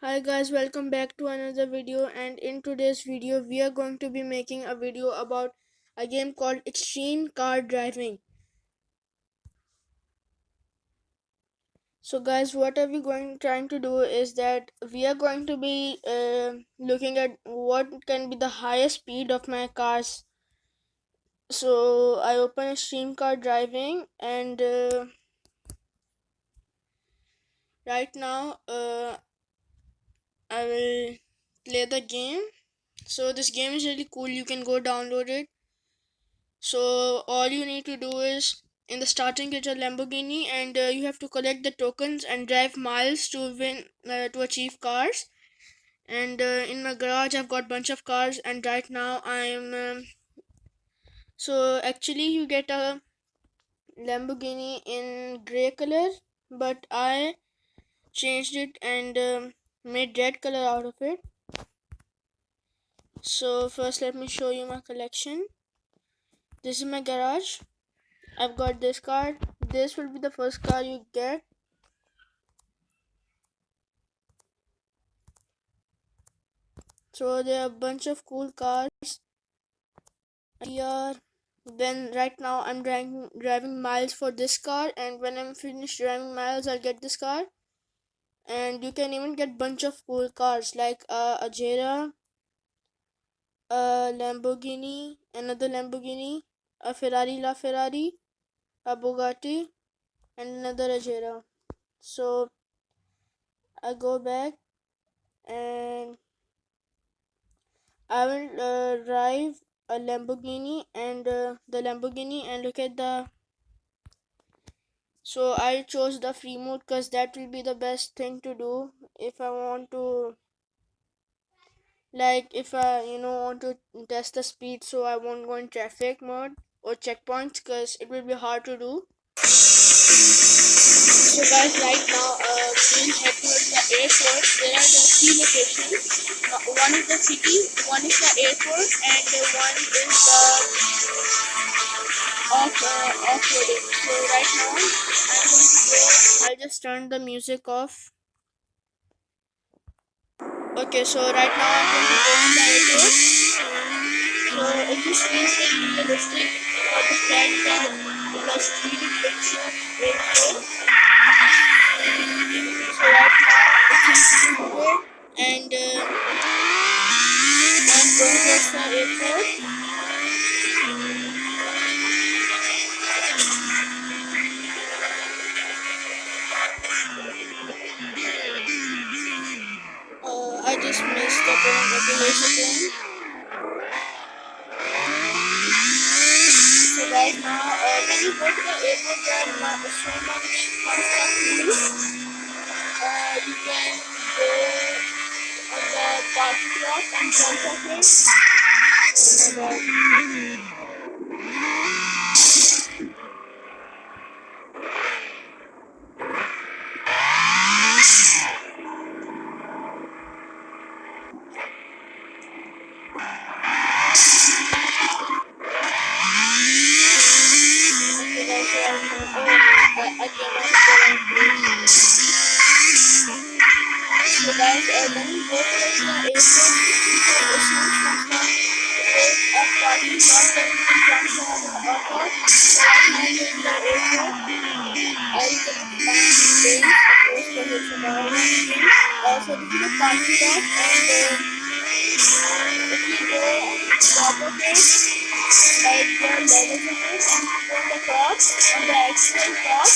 Hi guys, welcome back to another video, and in today's video we are going to be making a video about a game called Extreme Car Driving. So guys, what are we going trying to do is that we are going to be looking at what can be the highest speed of my cars. So I open Extreme Car Driving, and right now I will play the game. So this game is really cool, you can go download it. So all you need to do is in the starting get a Lamborghini, and you have to collect the tokens and drive miles to win to achieve cars. And in my garage I've got bunch of cars, and right now I'm so actually you get a Lamborghini in gray color, but I changed it and made red color out of it. So first let me show you my collection. This is my garage. I've got this car. This will be the first car you get. So there are a bunch of cool cars here. Then right now I'm driving miles for this car, and when I'm finished driving miles I'll get this car. And you can even get bunch of cool cars like a Jera, a Lamborghini, another Lamborghini, a Ferrari, a Bugatti, and another Ajera. So I go back and I will drive a Lamborghini and the Lamborghini and look at the. So I chose the free mode because that will be the best thing to do if I want to, like, if I want to test the speed, so I won't go in traffic mode or checkpoints because it will be hard to do. So guys, right now we'll head towards the airport. There are the three locations. One is the city, one is the airport, and one is the off-roading. So right now I'm going to go. I'll just turn the music off. Okay, so right now I'm going to go to the airport. So it just feels like realistic for the fact that the speed it pictures airport. So right now it's in 200, and I'm going towards the airport. I just missed the turn. Okay, here's the turn. So right now, when you go to the airport, there are so much fun stuff to do. You can go on the parking lot and jump off it. Oh my god. Okay, guys, so I came out of the wrong place. So guys, when you go towards the airport, you can assume some stuff. There's a parking lot that you can jump off of. So right now you're in the airport. You can find things, of course, because it's a government thing. So this is a parking lot, and if you go on top of it, like there are levels of it, and if you go on the top, on the actual top,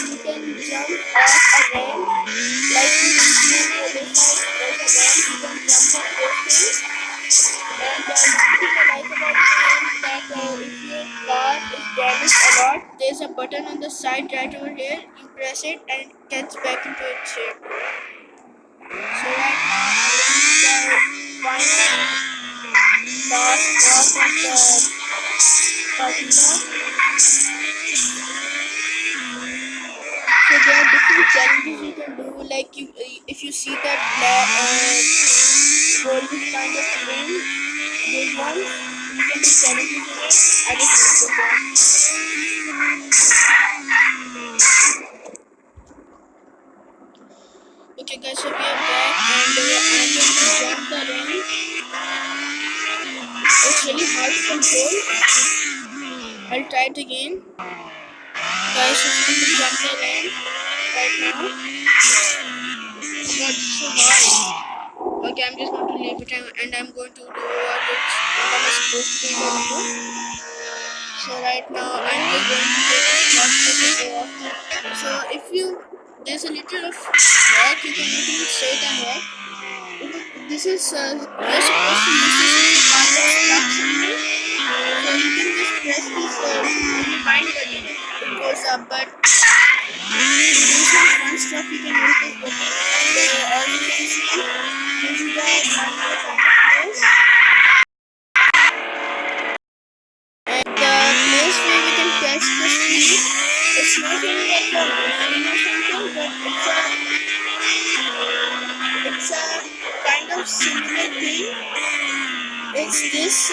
you can jump off a ramp. Like you can see on the other side, there's a ramp, you can jump off those things. And one thing I like about this game is that if your car is damaged a lot, there's a button on the side right over here. You press it and it gets back into its shape. So right now I'm in the final last drop of the parking lot. So there are different challenges you can do. Like if you see that black goldish kind of ring, those ones, you can do challenges in it. I just missed this one. Okay guys, so we are back. control. I'll try it again. Guys, just want to jump the land right now. Oh god, it's so hard. Okay, I'm just going to leave it and I'm going to do what I'm supposed to be able to do. So right now I'm just going to take a shortcut to go off the. So if there's a little of hack, you can literally straight ahead. This is you're supposed to use this if you can't get stuck somewhere. So you can just press this when you bind button, it goes up. But to do some fun stuff, you can use this button. And as you can see, this is the manual kind of place. And the place where we can test the speed. It's not really like a machine or something, but it's a kind of similar thing. It's this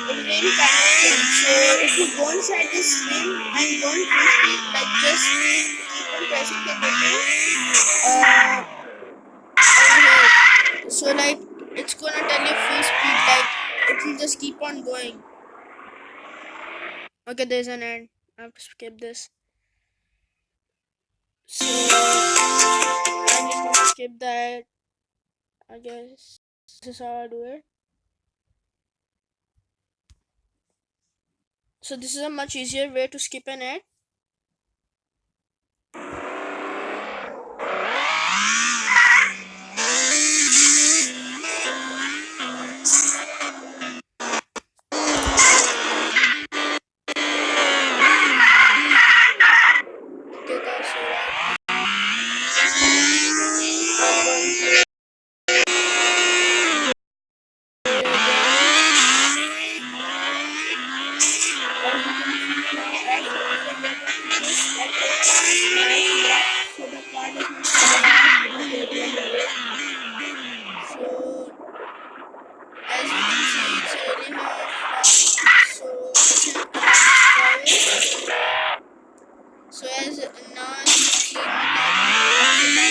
rim kind of thing. So if you go inside this rim and go in full speed, like just keep on pressing the button over here. So like it's gonna tell you full speed, like it will just keep on going. Okay, there's an end. I have to skip this. So I'm just gonna skip that. I guess this is how I do it. So this is a much easier way to skip an ad. Okay guys, so so as now as you can see my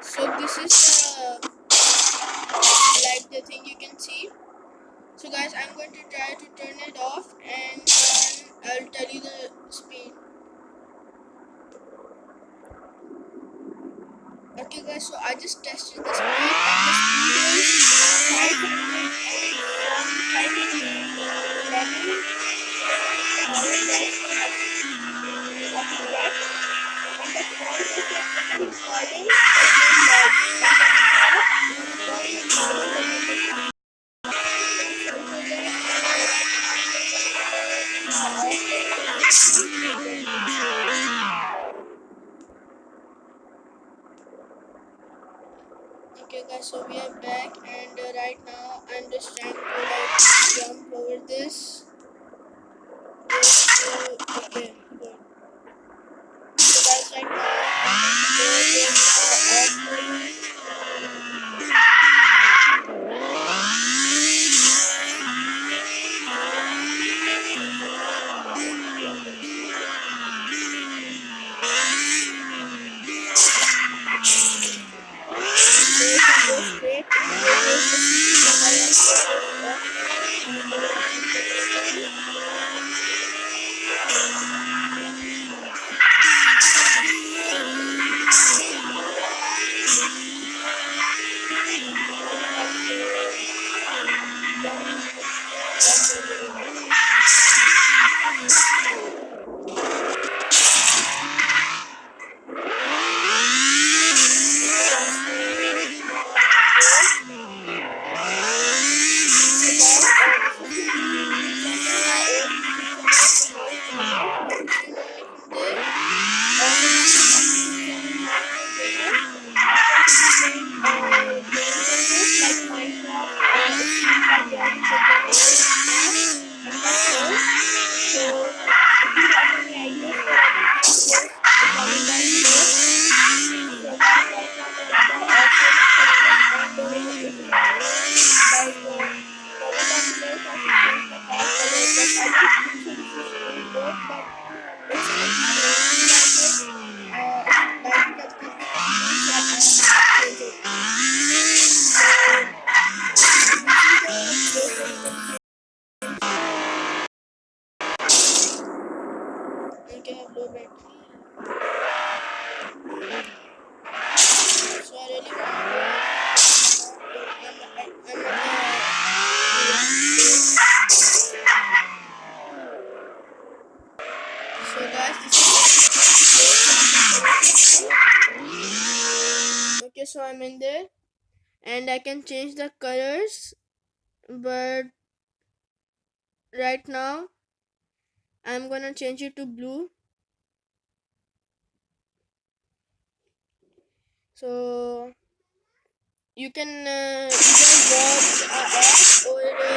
So this is like the thing you can see. So guys, I'm going to try to turn it off and then I'll tell you the speed. Okay guys, so I just tested the speed and the speed is 511. Okay guys, so we are back and right now I'm just trying to like jump over this. Okay, good. So guys, right now I'm going to do this so I'm in there, and I can change the colors, but right now I'm gonna change it to blue. So you can either watch a app or pay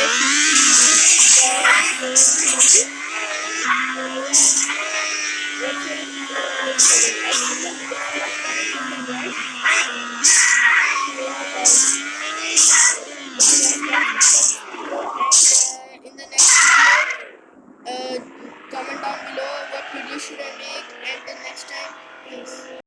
50 what's your experience? It's much beneficial, right? So yeah, guys, that's it for this video, and in the next video, comment down below what video should I make, and till next time, peace.